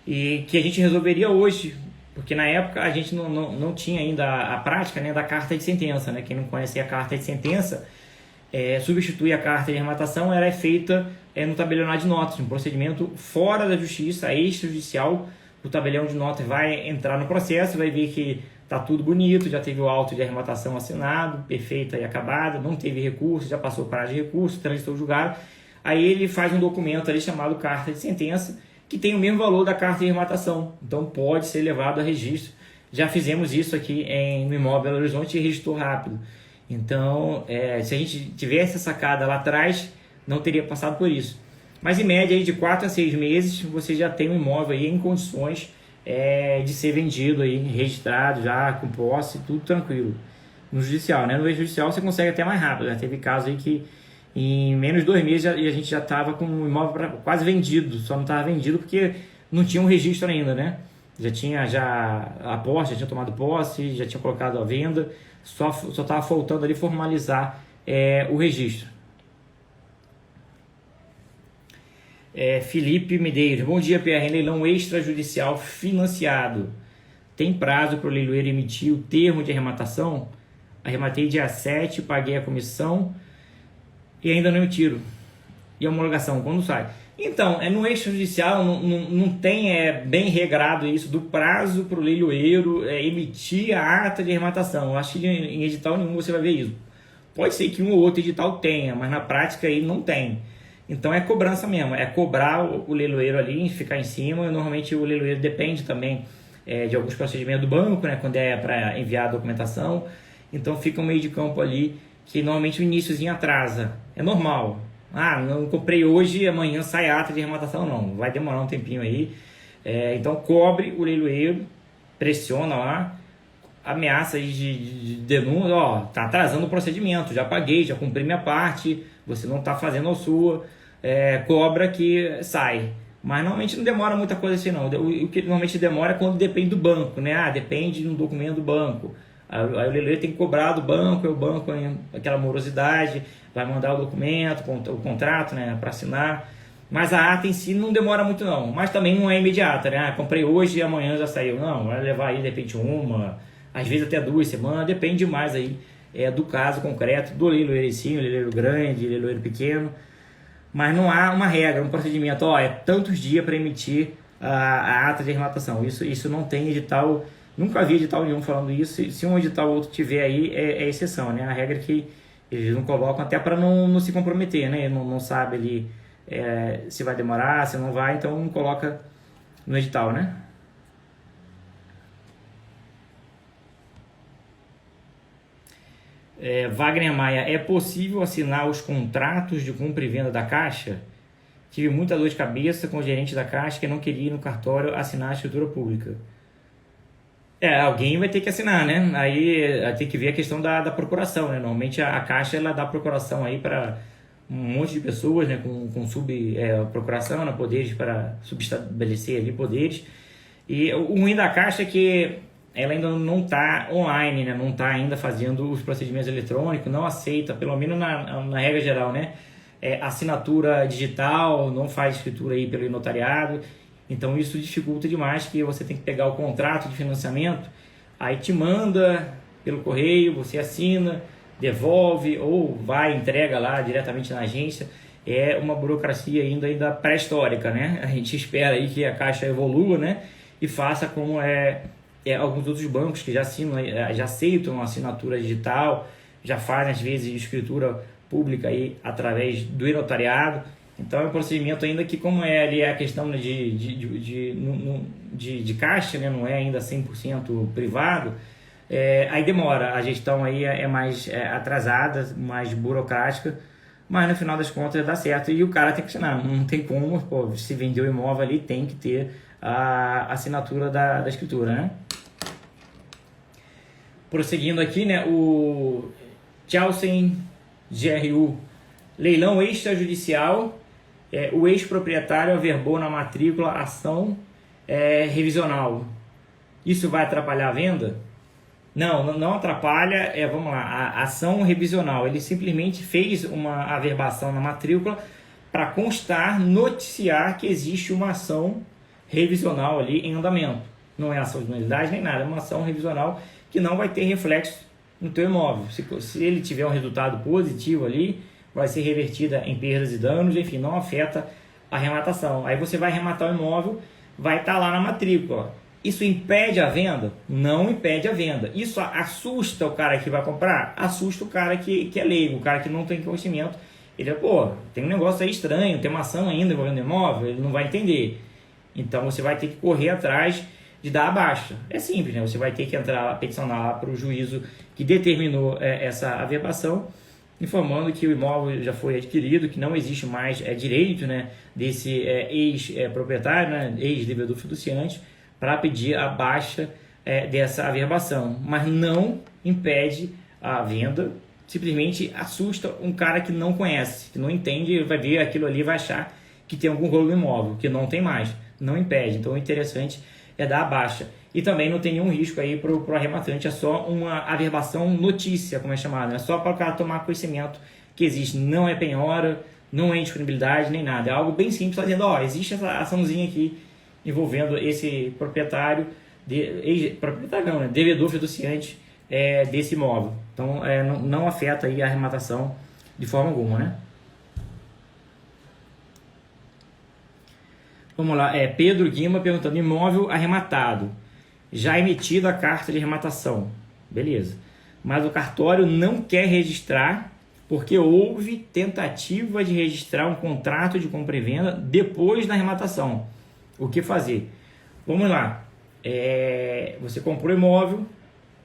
e que a gente resolveria hoje, porque na época a gente não tinha ainda a prática, né, da carta de sentença. Né? Quem não conhecia a carta de sentença, substituir a carta de arrematação era feita no tabelião de notas, um procedimento fora da justiça, extrajudicial. O tabelião de notas vai entrar no processo, vai ver que está tudo bonito, já teve o auto de arrematação assinado, perfeita e acabada, não teve recurso, já passou para de recurso, transitou julgado. Aí ele faz um documento ali chamado carta de sentença, que tem o mesmo valor da carta de arrematação, então pode ser levado a registro. Já fizemos isso aqui no imóvel Belo Horizonte e registrou rápido. Então, se a gente tivesse essa sacada lá atrás, não teria passado por isso. Mas em média aí, de 4 a 6 meses, você já tem um imóvel aí em condições de ser vendido, aí, registrado já, com posse, tudo tranquilo. No judicial, né? No judicial você consegue até mais rápido, né? Teve caso aí que em menos de 2 meses a gente já estava com o imóvel quase vendido, só não estava vendido porque não tinha um registro ainda, né? Já tinha a posse, já tinha tomado posse, já tinha colocado a venda, só estava faltando ali formalizar o registro. Felipe Medeiros, bom dia, PR. Leilão extrajudicial financiado. Tem prazo para o leiloeiro emitir o termo de arrematação? Arrematei dia 7, paguei a comissão e ainda não emitiram. E a homologação, quando sai? Então, no extrajudicial não tem bem regrado isso do prazo para o leiloeiro emitir a ata de arrematação. Eu acho que em edital nenhum você vai ver isso. Pode ser que um ou outro edital tenha, mas na prática aí não tem. Então é cobrança mesmo, é cobrar o leiloeiro ali, ficar em cima. Normalmente o leiloeiro depende também de alguns procedimentos do banco, né, quando é para enviar a documentação. Então fica um meio de campo ali que normalmente o iniciozinho atrasa. É normal. Não comprei hoje, amanhã sai a ata de arrematação, não. Vai demorar um tempinho aí. Então cobre o leiloeiro, pressiona lá, ameaça de denúncia, tá atrasando o procedimento, já paguei, já cumpri minha parte, você não está fazendo a sua, cobra que sai. Mas normalmente não demora muita coisa assim não. O que normalmente demora é quando depende do banco, né? Depende de um documento do banco. Aí o leiloeiro tem que cobrar do banco, o banco, aquela morosidade, vai mandar o documento, o contrato, né, para assinar. Mas a ata em si não demora muito não, mas também não é imediata, né? Comprei hoje e amanhã já saiu. Não, vai levar aí de repente às vezes até 2 semanas, depende mais aí do caso concreto, do leiloeiro em si, leiloeiro grande, leiloeiro pequeno. Mas não há uma regra, um procedimento, tantos dias para emitir a ata de arrematação. Isso não tem edital, nunca vi edital nenhum falando isso. Se um edital ou outro tiver aí, é exceção, né? A regra é que eles não colocam até para não se comprometer, né? Não sabe ali se vai demorar, se não vai, então não coloca no edital, né? Wagner Maia, é possível assinar os contratos de compra e venda da Caixa? Tive muita dor de cabeça com o gerente da Caixa que não queria ir no cartório assinar a escritura pública. Alguém vai ter que assinar, né? Aí tem que ver a questão da procuração, né? Normalmente a Caixa ela dá procuração aí para um monte de pessoas, né? Com procuração, né? Poderes para subestabelecer ali poderes. E o ruim da Caixa é que ela ainda não está online, né? Não está ainda fazendo os procedimentos eletrônicos, não aceita, pelo menos na regra geral, né? Assinatura digital, não faz escritura aí pelo notariado. Então isso dificulta demais, que você tem que pegar o contrato de financiamento, aí te manda pelo correio, você assina, devolve ou vai, entrega lá diretamente na agência. É uma burocracia ainda pré-histórica, né? A gente espera aí que a Caixa evolua, né? E faça como alguns outros bancos que já aceitam a assinatura digital, já fazem às vezes escritura pública aí através do notariado. Então é um procedimento ainda que, como ali a questão de Caixa, né, não é ainda 100% privado, aí demora, a gestão aí é mais atrasada, mais burocrática, mas no final das contas dá certo e o cara tem que assinar, não tem como, se vender o imóvel ali tem que ter a assinatura da escritura, né? Prosseguindo aqui, né, o Chelsea GRU, leilão extrajudicial. O ex-proprietário averbou na matrícula ação revisional. Isso vai atrapalhar a venda? Não atrapalha. Vamos lá, a ação revisional. Ele simplesmente fez uma averbação na matrícula para constar, noticiar que existe uma ação revisional ali em andamento. Não é ação de nulidade nem nada, é uma ação revisional que não vai ter reflexo no teu imóvel. Se ele tiver um resultado positivo ali, vai ser revertida em perdas e danos, enfim, não afeta a arrematação. Aí você vai arrematar o imóvel, vai estar lá na matrícula. Isso impede a venda? Não impede a venda. Isso assusta o cara que vai comprar? Assusta o cara que é leigo, o cara que não tem conhecimento. Ele tem um negócio aí estranho, tem uma ação ainda envolvendo imóvel, ele não vai entender. Então você vai ter que correr atrás de dar a baixa. É simples, né? Você vai ter que peticionar lá para o juízo que determinou essa averbação, informando que o imóvel já foi adquirido, que não existe mais direito, né, desse ex-proprietário, né, ex-devedor fiduciante, para pedir a baixa dessa averbação. Mas não impede a venda, simplesmente assusta um cara que não conhece, que não entende, vai ver aquilo ali e vai achar que tem algum rolo no imóvel, que não tem mais. Não impede. Então o interessante é dar a baixa. E também não tem nenhum risco aí para o arrematante, é só uma averbação notícia, como é chamado, é só para o cara tomar conhecimento que existe, não é penhora, não é indisponibilidade, nem nada, é algo bem simples, fazendo, existe essa açãozinha aqui envolvendo esse proprietário, devedor fiduciante desse imóvel. Então não afeta aí a arrematação de forma alguma, né? Vamos lá, Pedro Guima perguntando, imóvel arrematado, já emitida a carta de arrematação, beleza, mas o cartório não quer registrar porque houve tentativa de registrar um contrato de compra e venda depois da arrematação. O que fazer? Vamos lá, você comprou o imóvel,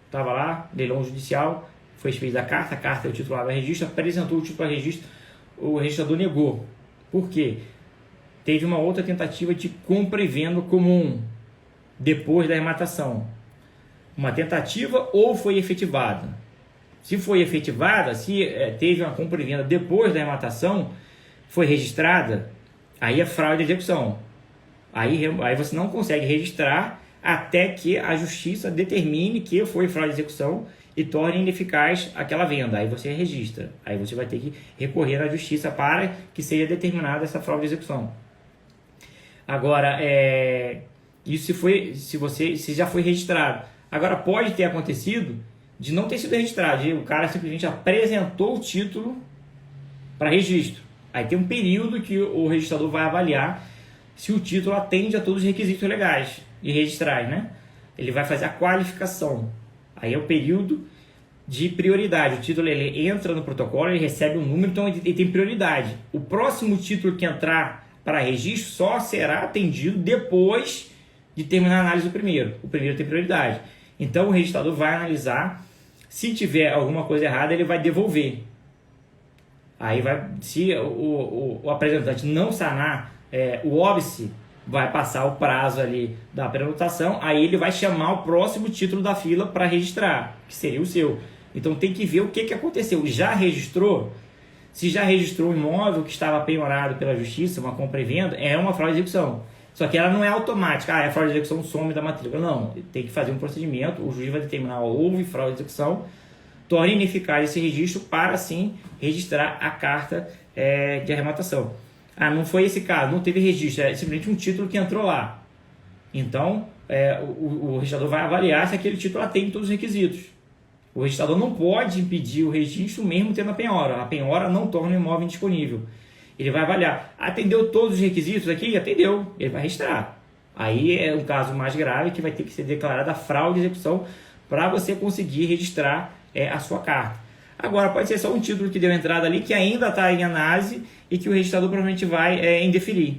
estava lá, leilão judicial, foi expedida a carta é o titular do registro, apresentou o título a registro, o registrador negou. Por quê? Teve uma outra tentativa de compra e venda comum depois da arrematação. Uma tentativa ou foi efetivada? Se foi efetivada, se teve uma compra e venda depois da arrematação, foi registrada, aí é fraude de execução. Aí você não consegue registrar até que a justiça determine que foi fraude de execução e torne ineficaz aquela venda. Aí você registra. Aí você vai ter que recorrer à justiça para que seja determinada essa fraude de execução. Agora, isso se já foi registrado. Agora, pode ter acontecido de não ter sido registrado. O cara simplesmente apresentou o título para registro. Aí tem um período que o registrador vai avaliar se o título atende a todos os requisitos legais e registrais, né? Ele vai fazer a qualificação. Aí é o período de prioridade. O título ele entra no protocolo, ele recebe um número, então ele tem prioridade. O próximo título que entrar para registro só será atendido depois de terminar a análise do primeiro. O primeiro tem prioridade. Então o registrador vai analisar Se tiver alguma coisa errada, ele vai devolver. Aí se o apresentante não sanar o óbice, vai passar o prazo ali da prenotação, aí ele vai chamar o próximo título da fila para registrar, que seria o seu. Então tem que ver o que aconteceu. Já registrou? Se já registrou um imóvel que estava penhorado pela justiça, uma compra e venda, é uma fraude de execução. Só que ela não é automática. É fraude de execução, some da matrícula. Não, tem que fazer um procedimento, o juiz vai determinar, houve fraude de execução, torna ineficaz esse registro para, sim, registrar a carta de arrematação. Não foi esse caso, não teve registro, é simplesmente um título que entrou lá. Então, o registrador vai avaliar se aquele título atende todos os requisitos. O registrador não pode impedir o registro mesmo tendo a penhora. A penhora não torna o imóvel indisponível. Ele vai avaliar, atendeu todos os requisitos aqui? Atendeu, ele vai registrar. Aí é um caso mais grave que vai ter que ser declarada a fraude de execução para você conseguir registrar a sua carta. Agora, pode ser só um título que deu entrada ali, que ainda está em análise e que o registrador provavelmente vai indeferir.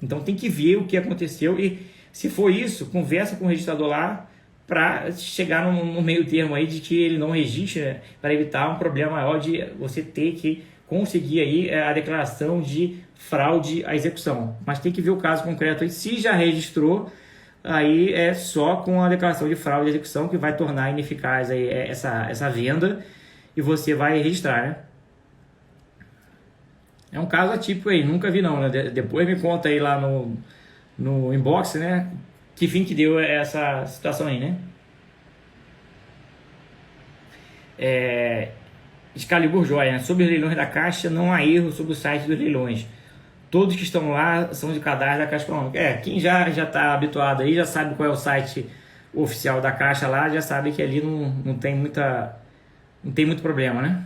Então tem que ver o que aconteceu e, se for isso, conversa com o registrador lá para chegar no meio termo aí de que ele não registre, né, para evitar um problema maior de você ter que conseguir aí a declaração de fraude à execução. Mas tem que ver o caso concreto aí. Se já registrou, aí é só com a declaração de fraude à execução que vai tornar ineficaz aí essa venda e você vai registrar, né? É um caso atípico aí, nunca vi não, né? Depois me conta aí lá no inbox, né? Que fim que deu essa situação aí, né? Excalibur Joia, né? Sobre os leilões da Caixa, não há erro sobre o site dos leilões. Todos que estão lá são de cadastro da Caixa Econômica. Quem já está habituado aí, já sabe qual é o site oficial da Caixa lá, já sabe que ali não tem muito problema, né?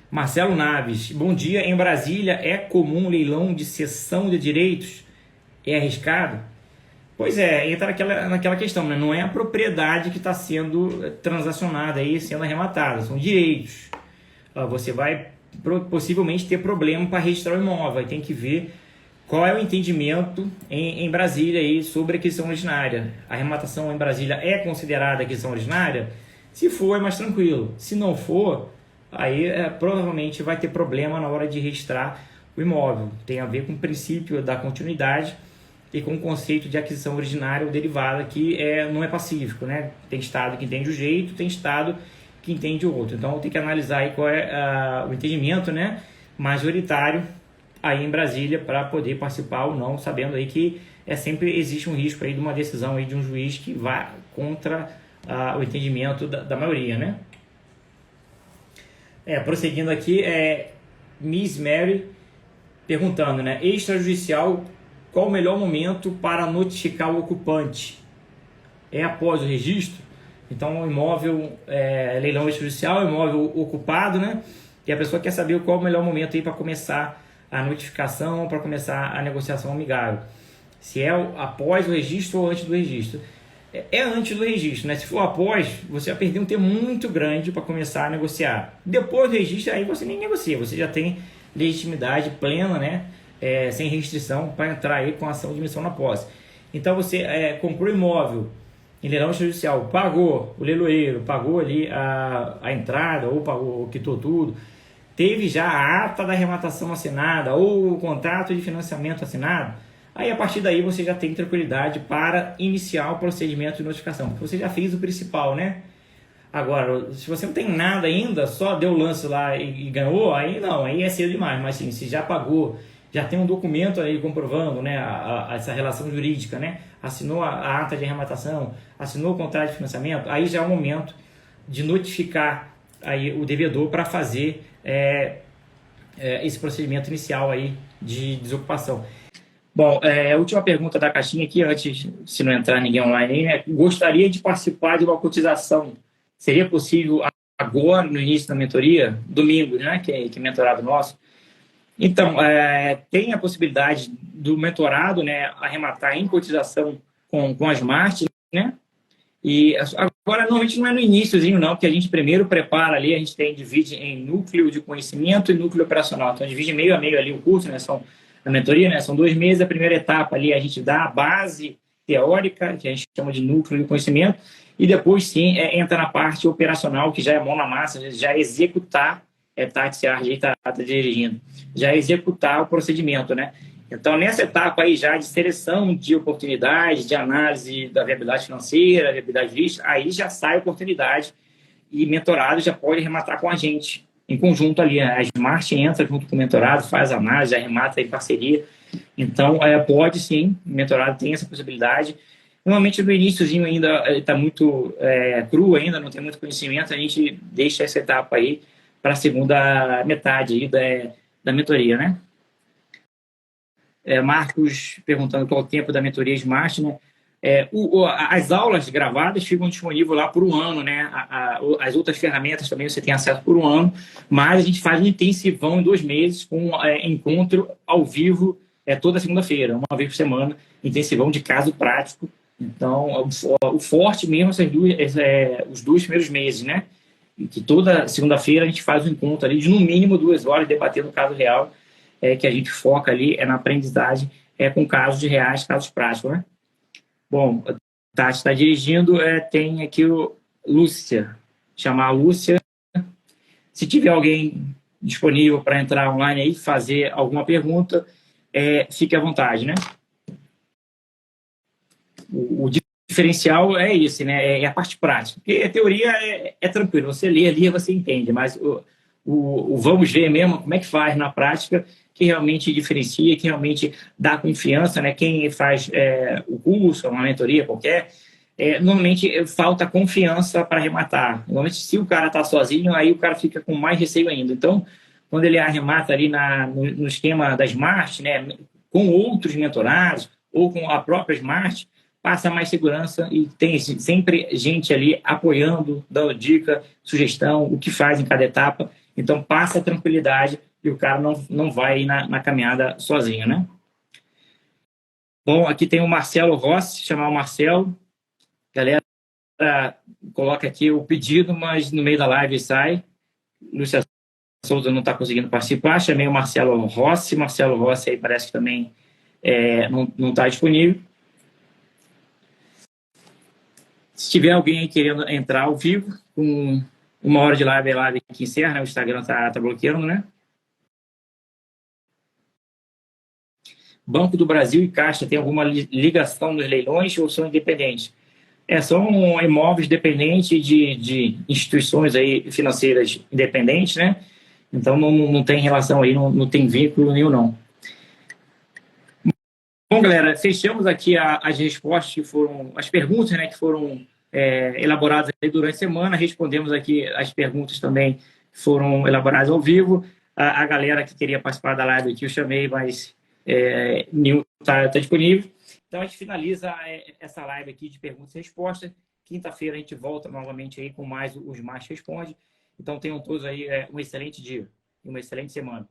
Marcelo Naves, bom dia. Em Brasília é comum leilão de cessão de direitos? É arriscado? Pois é, entra naquela questão, né? Não é a propriedade que está sendo transacionada aí, sendo arrematada, são direitos. Você vai possivelmente ter problema para registrar o imóvel, aí tem que ver qual é o entendimento em Brasília aí sobre aquisição originária. A arrematação em Brasília é considerada aquisição originária? Se for, é mais tranquilo. Se não for, aí provavelmente vai ter problema na hora de registrar o imóvel. Tem a ver com o princípio da continuidade e com o conceito de aquisição originária ou derivada, que não é pacífico, né? Tem estado que entende o jeito, tem estado que entende o outro. Então tem que analisar aí qual é o entendimento, né, majoritário aí em Brasília para poder participar ou não, sabendo aí que sempre existe um risco aí de uma decisão aí de um juiz que vá contra o entendimento da maioria, né? Prosseguindo aqui, Miss Mary perguntando, né, extrajudicial, qual o melhor momento para notificar o ocupante? É após o registro? Então, o imóvel, leilão extrajudicial, imóvel ocupado, né? E a pessoa quer saber qual o melhor momento aí para começar a notificação, para começar a negociação amigável. Se é após o registro ou antes do registro. É antes do registro, né? Se for após, você vai perder um tempo muito grande para começar a negociar. Depois do registro, aí você nem negocia, você já tem legitimidade plena, né? Sem restrição para entrar aí com a ação de admissão na posse. Então você comprou imóvel em leilão extrajudicial, pagou o leiloeiro, pagou ali a entrada ou pagou, quitou tudo, teve já a ata da arrematação assinada ou o contrato de financiamento assinado, aí a partir daí você já tem tranquilidade para iniciar o procedimento de notificação, porque você já fez o principal, né? Agora, se você não tem nada ainda, só deu o lance lá e ganhou, aí não, aí é cedo demais, mas sim, se já pagou, já tem um documento aí comprovando, né, essa relação jurídica, né, assinou a ata de arrematação, assinou o contrato de financiamento, aí já é o momento de notificar aí o devedor para fazer esse procedimento inicial aí de desocupação. Bom, a última pergunta da caixinha aqui, antes, se não entrar ninguém online, né, gostaria de participar de uma cotização. Seria possível agora, no início da mentoria, domingo, né, que é mentorado nosso? Então, tem a possibilidade do mentorado, né, arrematar em cotização com a Smart, né? E agora, normalmente não é no iníciozinho, não, porque a gente primeiro prepara ali, a gente divide em núcleo de conhecimento e núcleo operacional. Então, divide meio a meio ali o curso, né? A mentoria, né? São 2 meses, a primeira etapa ali a gente dá a base teórica, que a gente chama de núcleo de conhecimento, e depois sim entra na parte operacional, que já é mão na massa, já executar, Tati Seardi está dirigindo, já executar o procedimento, né? Então, nessa etapa aí já de seleção de oportunidade, de análise da viabilidade financeira, viabilidade de vista, aí já sai a oportunidade e mentorado já pode arrematar com a gente, em conjunto ali. A Smart entra junto com o mentorado, faz a análise, arremata em parceria. Então, pode sim, o mentorado tem essa possibilidade. Normalmente, no iníciozinho ainda está muito cru, ainda não tem muito conhecimento, a gente deixa essa etapa aí para a segunda metade aí da mentoria, né? Marcos perguntando qual é o tempo da mentoria Smart, né? As aulas gravadas ficam disponíveis lá por um ano, né? As outras ferramentas também você tem acesso por um ano, mas a gente faz um intensivão em 2 meses com encontro ao vivo toda segunda-feira, uma vez por semana, intensivão de caso prático. Então, o forte mesmo os 2 primeiros meses, né? Que toda segunda-feira a gente faz um encontro ali de no mínimo 2 horas debatendo o caso real, que a gente foca ali na aprendizagem com casos reais, casos práticos, né? Bom, a Tati está dirigindo, tem aqui o Lúcia, chamar a Lúcia. Se tiver alguém disponível para entrar online aí, fazer alguma pergunta, fique à vontade, né? O diferencial é esse, né? É a parte prática. Porque a teoria é tranquilo, você lê ali, você entende, mas o vamos ver mesmo como é que faz na prática, que realmente diferencia, que realmente dá confiança, né? Quem faz o curso, uma mentoria qualquer, normalmente falta confiança para arrematar. Normalmente, se o cara está sozinho, aí o cara fica com mais receio ainda. Então, quando ele arremata ali no esquema da Smart, né? Com outros mentorados ou com a própria Smart, passa mais segurança e tem sempre gente ali apoiando, dando dica, sugestão, o que faz em cada etapa. Então, passa a tranquilidade e o cara não vai na caminhada sozinho, né? Bom, aqui tem o Marcelo Rossi, chamar o Marcelo. Galera, coloca aqui o pedido, mas no meio da live sai. Lúcia Souza não está conseguindo participar. Chamei o Marcelo Rossi. Marcelo Rossi aí parece que também não está disponível. Se tiver alguém aí querendo entrar ao vivo, com 1 hora de live, a live que encerra, né? O Instagram tá bloqueando, né? Banco do Brasil e Caixa tem alguma ligação nos leilões ou são independentes? São imóveis dependentes de instituições aí financeiras independentes, né? Então não tem relação aí, não tem vínculo nenhum, não. Bom, galera, fechamos aqui as respostas que foram, as perguntas, né, que foram elaboradas aí durante a semana. Respondemos aqui as perguntas também que foram elaboradas ao vivo. A galera que queria participar da live aqui eu chamei, mas nenhum está disponível. Então a gente finaliza essa live aqui de perguntas e respostas. Quinta-feira a gente volta novamente aí com mais os Mais Responde. Então tenham todos aí um excelente dia e uma excelente semana.